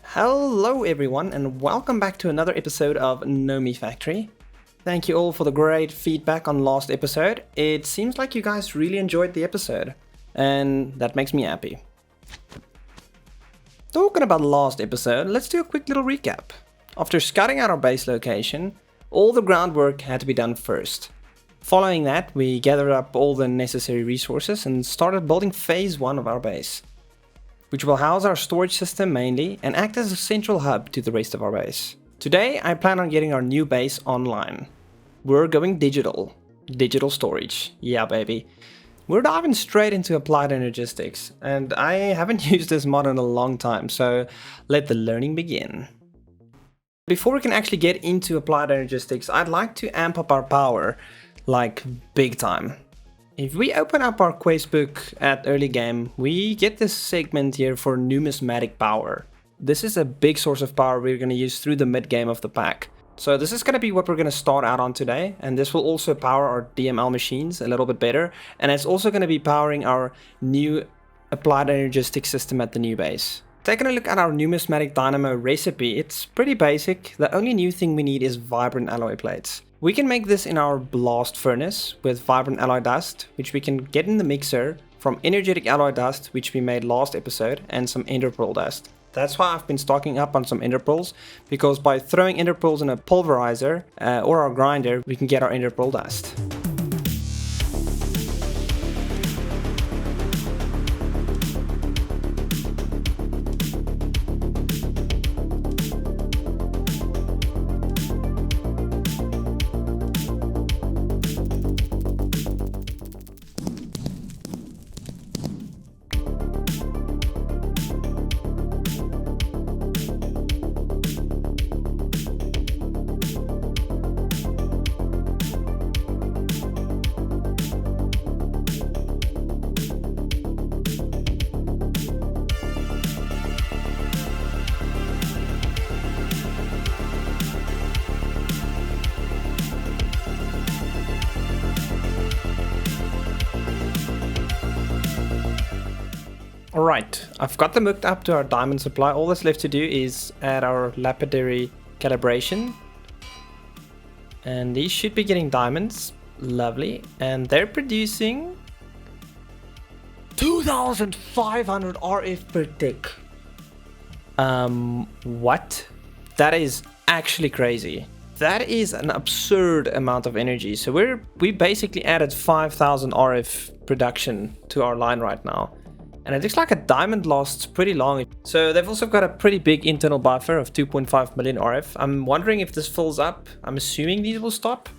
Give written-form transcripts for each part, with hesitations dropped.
Hello everyone and welcome back to another episode of Nomifactory. Thank you all for the great feedback on last episode. It seems like you guys really enjoyed the episode and that makes me happy. Talking about the last episode, let's do a quick little recap. After scouting out our base location, all the groundwork had to be done first. Following that, we gathered up all the necessary resources and started building phase 1 of our base, which will house our storage system mainly and act as a central hub to the rest of our base. Today I plan on getting our new base online. We're going digital storage, yeah baby. We're diving straight into applied energistics, and I haven't used this mod in a long time, so let the learning begin. Before we can actually get into applied energistics, I'd like to amp up our power, like big time. If we open up our quest book at early game, we get this segment here for numismatic power. This is a big source of power we're going to use through the mid game of the pack. So this is going to be what we're going to start out on today, and this will also power our DML machines a little bit better, and it's also going to be powering our new applied energistic system at the new base. Taking a look at our numismatic dynamo recipe, it's pretty basic. The only new thing we need is vibrant alloy plates. We can make this in our blast furnace with vibrant alloy dust, which we can get in the mixer from energetic alloy dust, which we made last episode, and some ender pearl dust. That's why I've been stocking up on some ender pearls, because by throwing ender pearls in a pulverizer or our grinder, we can get our ender pearl dust. Alright, I've got them hooked up to our diamond supply. All that's left to do is add our lapidary calibration. And these should be getting diamonds. Lovely. And they're producing 2,500 RF per tick. What? That is actually crazy. That is an absurd amount of energy. So we basically added 5,000 RF production to our line right now. And it looks like a diamond lasts pretty long. So they've also got a pretty big internal buffer of 2.5 million RF. I'm wondering if this fills up. I'm assuming these will stop.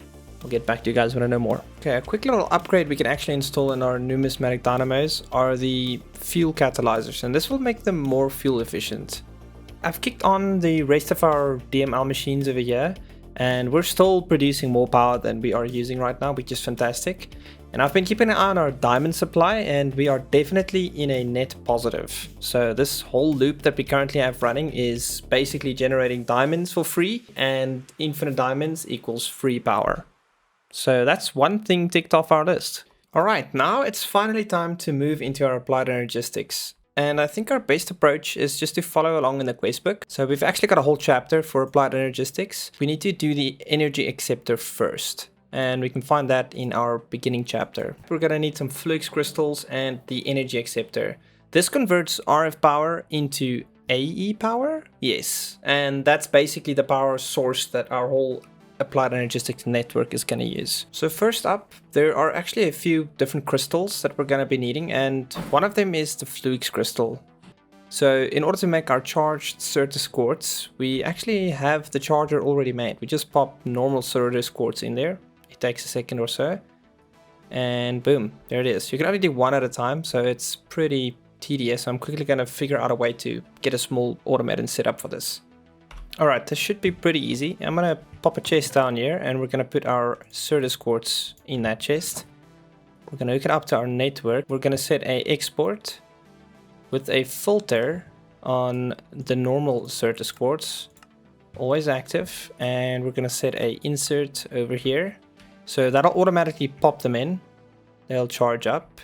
I'll get back to you guys when I know more. Okay, a quick little upgrade we can actually install in our numismatic dynamos are the fuel catalyzers, and this will make them more fuel efficient. I've kicked on the rest of our DML machines over here, and we're still producing more power than we are using right now, which is fantastic. And I've been keeping an eye on our diamond supply, and we are definitely in a net positive. So this whole loop that we currently have running is basically generating diamonds for free, and infinite diamonds equals free power. So that's one thing ticked off our list. Alright, now it's finally time to move into our applied energistics. And I think our best approach is just to follow along in the quest book. So we've actually got a whole chapter for applied energistics. We need to do the energy acceptor first, and we can find that in our beginning chapter. We're gonna need some flux crystals and the energy acceptor. This converts RF power into AE power? Yes, and that's basically the power source that our whole applied energistics network is going to use. So first up, there are actually a few different crystals that we're going to be needing, and one of them is the flux crystal. So in order to make our charged Certus quartz, we actually have the charger already made. We just pop normal Certus quartz in there. It takes a second or so, and boom, there it is. You can only do one at a time, so it's pretty tedious. I'm quickly going to figure out a way to get a small automated setup for this. Alright, this should be pretty easy. I'm going to pop a chest down here, and we're going to put our Certus quartz in that chest. We're going to hook it up to our network. We're going to set a export with a filter on the normal Certus quartz. always active, and we're gonna set a insert over here. So that'll automatically pop them in. They'll charge up.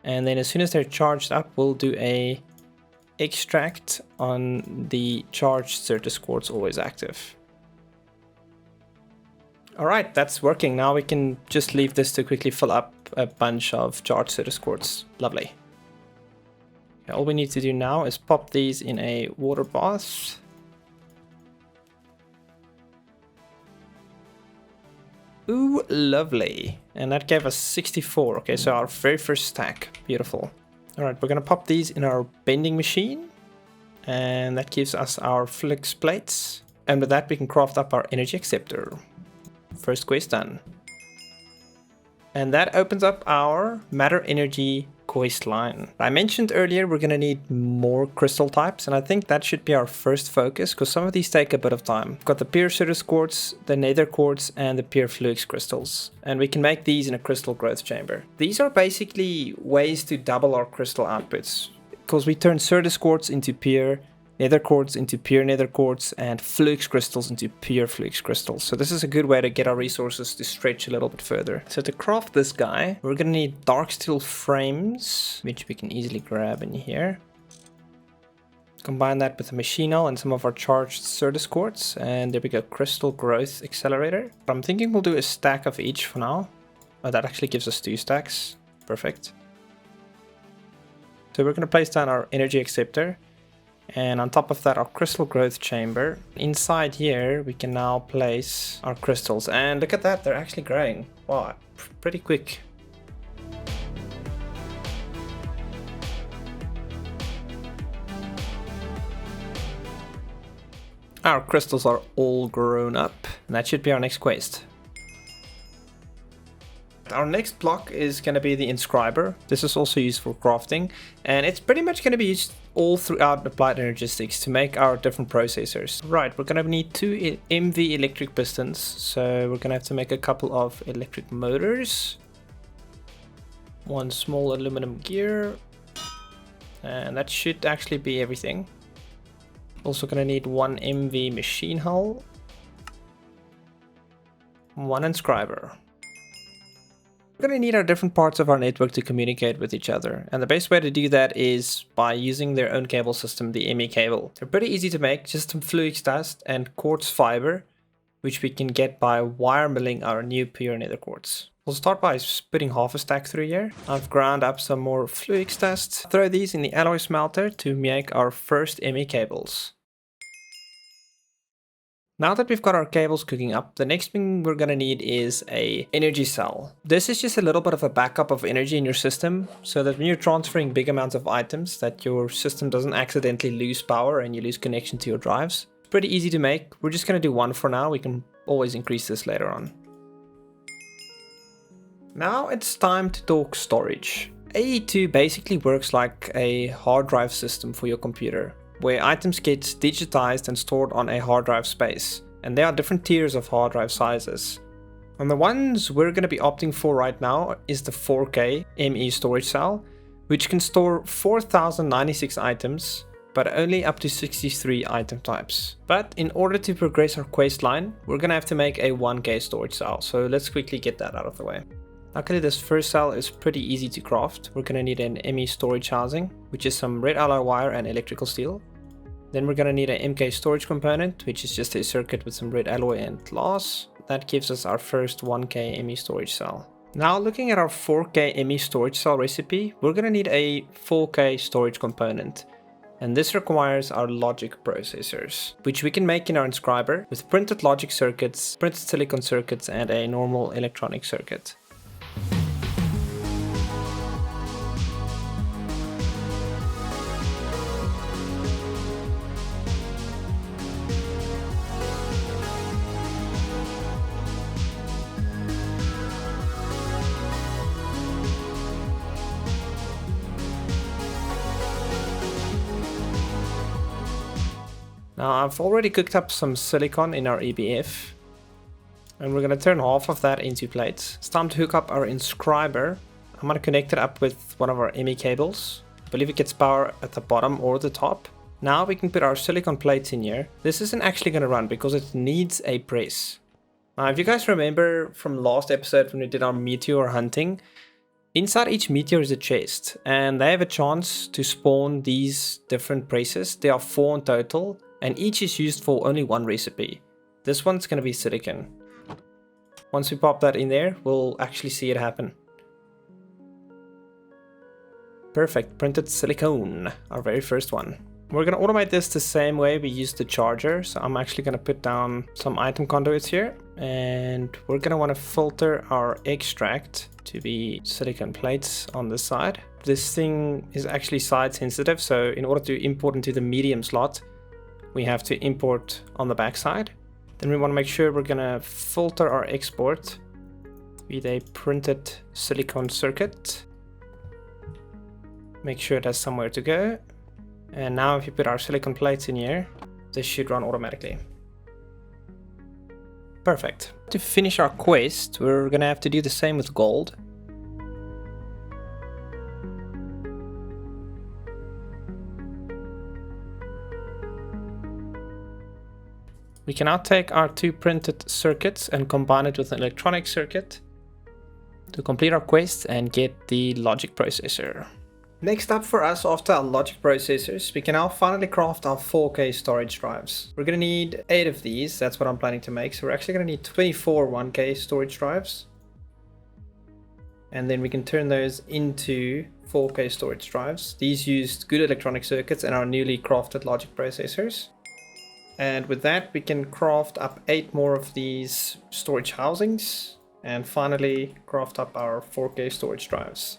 And then as soon as they're charged up, we'll do a extract on the charged Certus quartz always active. All right, that's working. Now we can just leave this to quickly fill up a bunch of charged Certus quartz. Lovely. Okay, all we need to do now is pop these in a water bath. Ooh, lovely. And that gave us 64. Okay, so our very first stack. Beautiful. All right, we're gonna pop these in our bending machine. And that gives us our flux plates. And with that, we can craft up our energy acceptor. First quest done. And that opens up our matter energy quest line. I mentioned earlier we're going to need more crystal types, and I think that should be our first focus because some of these take a bit of time. We've got the pure Certus quartz, the nether quartz, and the pure flux crystals, and we can make these in a crystal growth chamber. These are basically ways to double our crystal outputs because we turn Certus quartz into pure nether quartz into pure nether quartz, and flux crystals into pure flux crystals. So this is a good way to get our resources to stretch a little bit further. So to craft this guy, we're gonna need dark steel frames, which we can easily grab in here. Combine that with a machinal and some of our charged Certus quartz, and there we go, crystal growth accelerator. I'm thinking we'll do a stack of each for now. Oh, that actually gives us 2 stacks. Perfect. So we're gonna place down our energy acceptor. And on top of that, our crystal growth chamber. Inside here, we can now place our crystals. And look at that, they're actually growing. Wow, pretty quick. Our crystals are all grown up. And that should be our next quest. Our next block is going to be the inscriber. This is also used for crafting, and it's pretty much going to be used all throughout Applied Energistics to make our different processors. Right, we're going to need 2 MV electric pistons, so we're going to have to make a couple of electric motors, 1 small aluminum gear, and that should actually be everything. Also going to need 1 MV machine hull, 1 inscriber. We're going to need our different parts of our network to communicate with each other, and the best way to do that is by using their own cable system, the ME cable. They're pretty easy to make, just some flux dust and quartz fiber, which we can get by wire milling our new pure nether quartz. We'll start by putting half a stack through here. I've ground up some more flux dust. Throw these in the alloy smelter to make our first ME cables. Now that we've got our cables cooking up, the next thing we're going to need is a energy cell. This is just a little bit of a backup of energy in your system, so that when you're transferring big amounts of items, that your system doesn't accidentally lose power and you lose connection to your drives. It's pretty easy to make. We're just going to do 1 for now. We can always increase this later on. Now it's time to talk storage. AE2 basically works like a hard drive system for your computer, where items get digitized and stored on a hard drive space. And there are different tiers of hard drive sizes. And the ones we're going to be opting for right now is the 4K ME storage cell, which can store 4096 items, but only up to 63 item types. But in order to progress our quest line, we're going to have to make a 1K storage cell. So let's quickly get that out of the way. Luckily, this first cell is pretty easy to craft. We're going to need an ME storage housing, which is some red alloy wire and electrical steel. Then we're going to need an MK storage component, which is just a circuit with some red alloy and glass. That gives us our first 1K ME storage cell. Now looking at our 4K ME storage cell recipe, we're going to need a 4K storage component. And this requires our logic processors, which we can make in our inscriber with printed logic circuits, printed silicon circuits, and a normal electronic circuit. Now I've already cooked up some silicon in our EBF, and we're going to turn half of that into plates. It's time to hook up our inscriber. I'm going to connect it up with one of our ME cables. I believe it gets power at the bottom or the top. Now we can put our silicon plates in here. This isn't actually going to run because it needs a press. Now, if you guys remember from last episode when we did our meteor hunting, inside each meteor is a chest, and they have a chance to spawn these different presses. There are 4 in total, and each is used for only one recipe. This one's going to be silicon. Once we pop that in there, we'll actually see it happen. Perfect, printed silicone, our very first one. We're going to automate this the same way we used the charger. So I'm actually going to put down some item conduits here, and we're going to want to filter our extract to be silicon plates on this side. This thing is actually side sensitive, so in order to import into the medium slot, we have to import on the back side. Then we want to make sure we're going to filter our export with a printed silicon circuit. Make sure it has somewhere to go. And now if you put our silicon plates in here, this should run automatically. Perfect. To finish our quest, we're gonna have to do the same with gold. We can now take our 2 printed circuits and combine it with an electronic circuit to complete our quest and get the logic processor. Next up for us, after our logic processors, we can now finally craft our 4K storage drives. We're going to need 8 of these, that's what I'm planning to make. So we're actually going to need 24 1K storage drives. And then we can turn those into 4K storage drives. These use good electronic circuits and our newly crafted logic processors. And with that, we can craft up 8 more of these storage housings. And finally, craft up our 4K storage drives.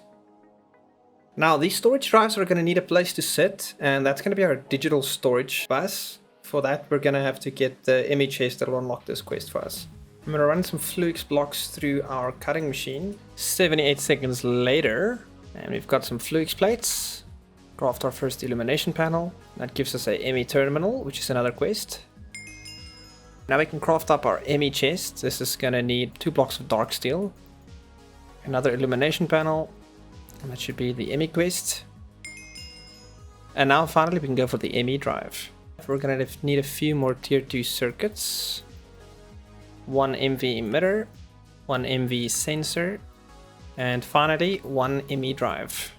Now, these storage drives are going to need a place to sit, and that's going to be our digital storage bus. For that, we're going to have to get the ME chest that will unlock this quest for us. I'm going to run some Fluix blocks through our cutting machine. 78 seconds later, and we've got some Fluix plates. Craft our first illumination panel. That gives us a ME terminal, which is another quest. Now we can craft up our ME chest. This is going to need 2 blocks of dark steel. Another illumination panel. And that should be the ME quest. And now finally we can go for the ME drive. We're gonna need a few more tier 2 circuits. 1 MV emitter, 1 MV sensor, and finally 1 ME drive.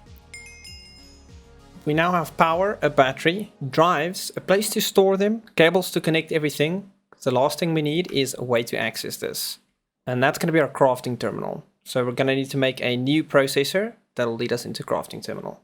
We now have power, a battery, drives, a place to store them, cables to connect everything. The last thing we need is a way to access this. And that's gonna be our crafting terminal. So we're gonna need to make a new processor that'll lead us into crafting terminal.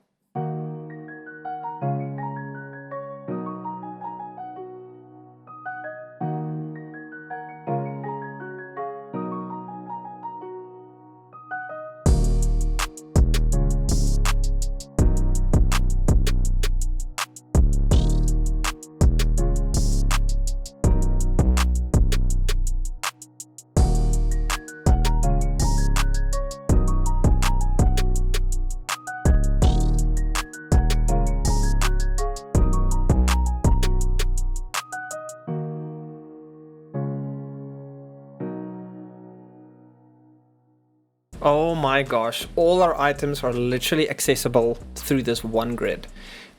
Oh my gosh, all our items are literally accessible through this one grid.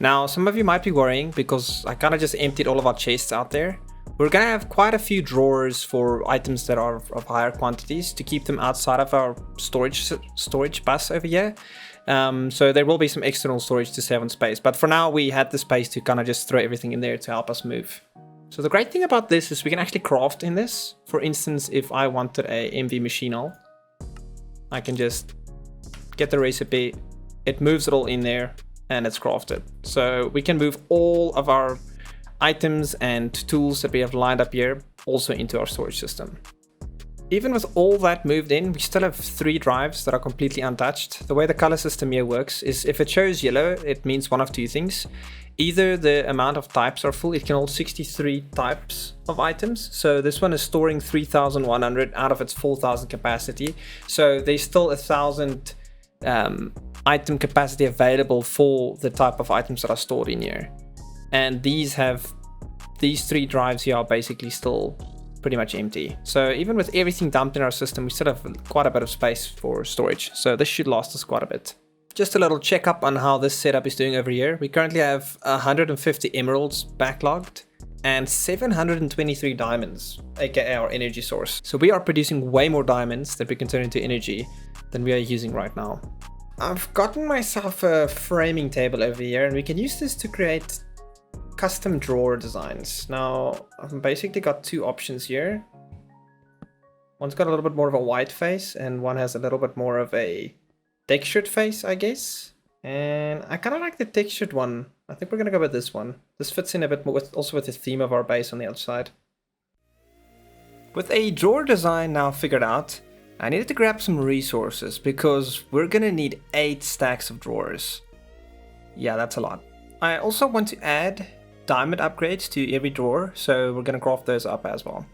Now, some of you might be worrying because I kind of just emptied all of our chests out there. We're gonna have quite a few drawers for items that are of higher quantities to keep them outside of our storage bus over here. So there will be some external storage to save on space, but for now we had the space to kind of just throw everything in there to help us move. So the great thing about this is we can actually craft in this. For instance, if I wanted a MV machinal, I can just get the recipe, it moves it all in there, and it's crafted. So we can move all of our items and tools that we have lined up here also into our storage system. Even with all that moved in, we still have 3 drives that are completely untouched. The way the color system here works is if it shows yellow, it means one of 2 things. Either the amount of types are full, it can hold 63 types of items. So this one is storing 3,100 out of its 4,000 capacity. So there's still 1,000 item capacity available for the type of items that are stored in here. And these 3 drives here are basically still pretty much empty. So even with everything dumped in our system, we still have quite a bit of space for storage. So this should last us quite a bit. Just a little checkup on how this setup is doing over here. We currently have 150 emeralds backlogged and 723 diamonds, aka our energy source. So we are producing way more diamonds that we can turn into energy than we are using right now. I've gotten myself a framing table over here, and we can use this to create custom drawer designs. Now, I've basically got two options here. One's got a little bit more of a white face, and one has a little bit more of a textured face, I guess. And I kind of like the textured one. I think we're going to go with this one. This fits in a bit more also with the theme of our base on the outside. With a drawer design now figured out, I needed to grab some resources because we're going to need 8 stacks of drawers. Yeah, that's a lot. I also want to add diamond upgrades to every drawer, so we're going to craft those up as well.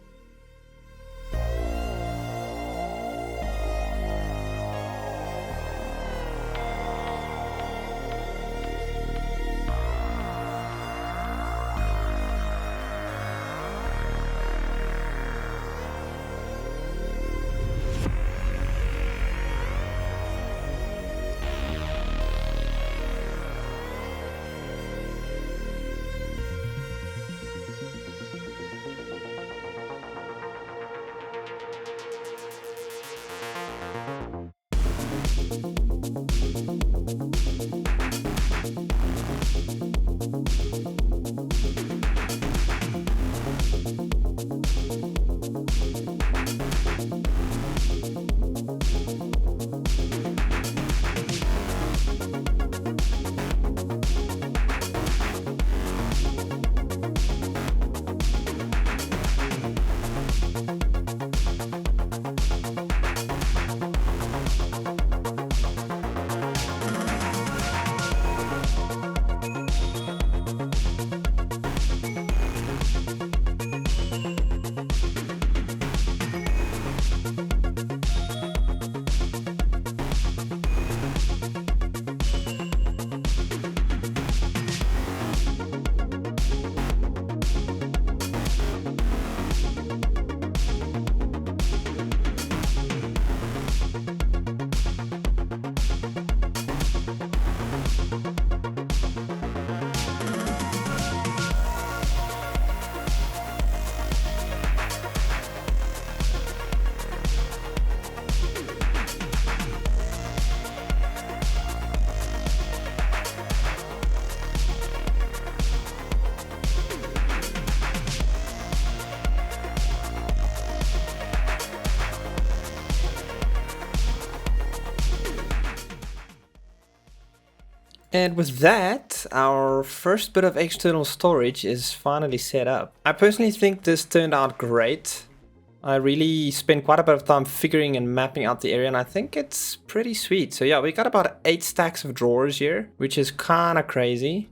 And with that, our first bit of external storage is finally set up. I personally think this turned out great. I really spent quite a bit of time figuring and mapping out the area, and I think it's pretty sweet. So yeah, we got about 8 stacks of drawers here, which is kind of crazy.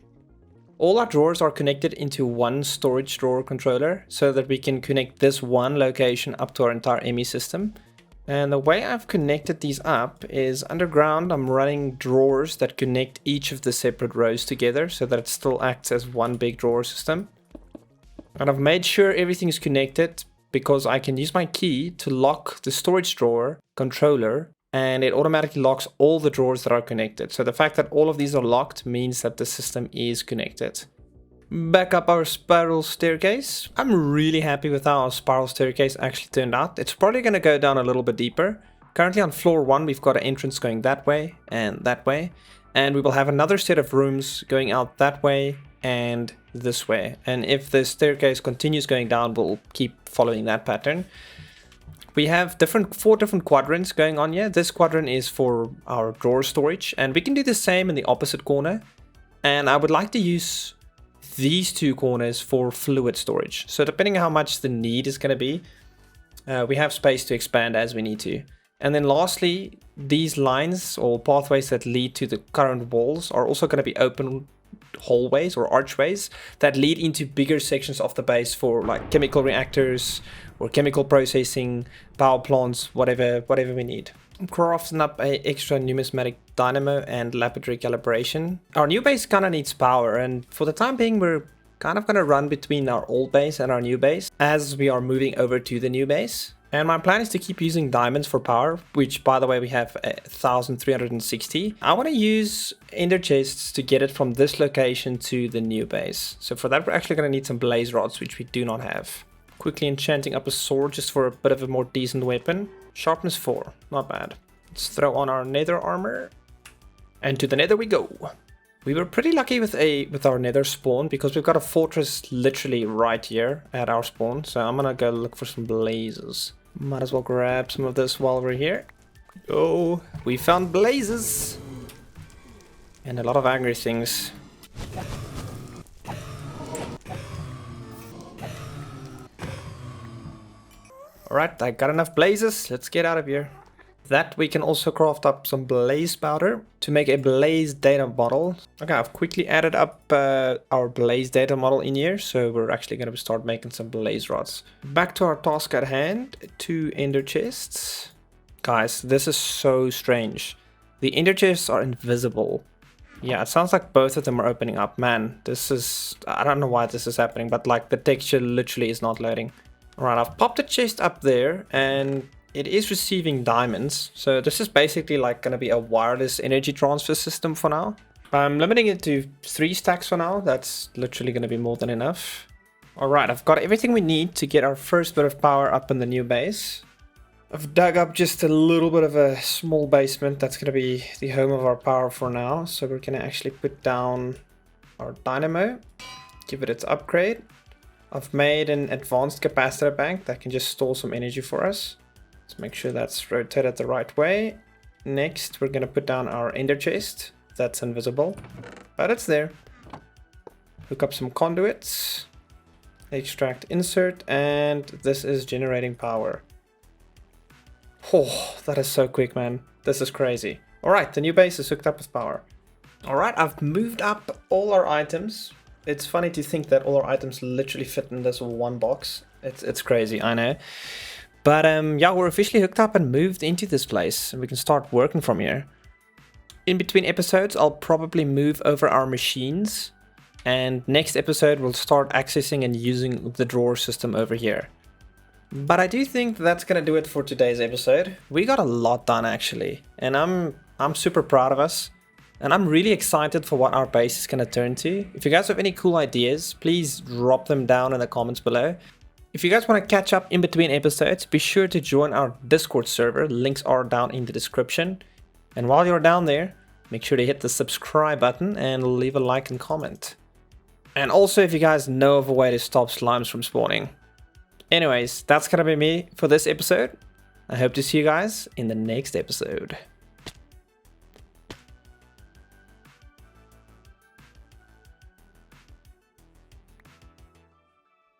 All our drawers are connected into one storage drawer controller so that we can connect this one location up to our entire ME system. And the way I've connected these up is underground. I'm running drawers that connect each of the separate rows together so that it still acts as one big drawer system. And I've made sure everything's connected because I can use my key to lock the storage drawer controller, and it automatically locks all the drawers that are connected. So the fact that all of these are locked means that the system is connected. Back up our spiral staircase. I'm really happy with how our spiral staircase actually turned out. It's probably going to go down a little bit deeper. Currently on floor 1 we've got an entrance going that way, and we will have another set of rooms going out that way and this way. And if the staircase continues going down, we'll keep following that pattern. We have 4 different quadrants going on here. This quadrant is for our drawer storage, and we can do the same in the opposite corner. And I would like to use these 2 corners for fluid storage. So depending on how much the need is going to be, we have space to expand as we need to. And then lastly, these lines or pathways that lead to the current walls are also going to be open hallways or archways that lead into bigger sections of the base for like chemical reactors or chemical processing, power plants, whatever we need. I'm crafting up a extra numismatic dynamo and lapidary calibration. Our new base kind of needs power, and for the time being we're kind of going to run between our old base and our new base as we are moving over to the new base. And my plan is to keep using diamonds for power, which by the way we have 1,360. I want to use ender chests to get it from this location to the new base. So for that we're actually going to need some blaze rods, which we do not have. Quickly enchanting up a sword just for a bit of a more decent weapon. Sharpness 4, not bad. Let's throw on our nether armor. And to the nether we go. We were pretty lucky with our nether spawn because we've got a fortress literally right here at our spawn. So I'm gonna go look for some blazes. Might as well grab some of this while we're here. Oh, we found blazes! And a lot of angry things. Alright, I got enough blazes. Let's get out of here. That we can also craft up some blaze powder to make a blaze data model. Okay, I've quickly added up our blaze data model in here, so we're actually going to start making some blaze rods. Back to our task at hand, 2 ender chests. Guys, this is so strange. The ender chests are invisible. Yeah, it sounds like both of them are opening up. Man, this is... I don't know why this is happening, but like the texture literally is not loading. Alright, I've popped the chest up there and it is receiving diamonds. So this is basically like going to be a wireless energy transfer system for now. I'm limiting it to 3 stacks for now. That's literally going to be more than enough. Alright, I've got everything we need to get our first bit of power up in the new base. I've dug up just a little bit of a small basement. That's going to be the home of our power for now. So we're going to actually put down our dynamo. Give it its upgrade. I've made an advanced capacitor bank that can just store some energy for us. Let's make sure that's rotated the right way. Next, we're going to put down our ender chest. That's invisible, but it's there. Hook up some conduits. Extract insert, and this is generating power. Oh, that is so quick, man. This is crazy. Alright, the new base is hooked up with power. Alright, I've moved up all our items. It's funny to think that all our items literally fit in this one box. It's crazy, I know. But yeah, we're officially hooked up and moved into this place. And we can start working from here. In between episodes, I'll probably move over our machines. And next episode, we'll start accessing and using the drawer system over here. But I do think that's going to do it for today's episode. We got a lot done, actually. And I'm super proud of us. And I'm really excited for what our base is going to turn to. If you guys have any cool ideas, please drop them down in the comments below. If you guys want to catch up in between episodes, be sure to join our Discord server. Links are down in the description. And while you're down there, make sure to hit the subscribe button and leave a like and comment. And also if you guys know of a way to stop slimes from spawning. Anyways, that's going to be me for this episode. I hope to see you guys in the next episode.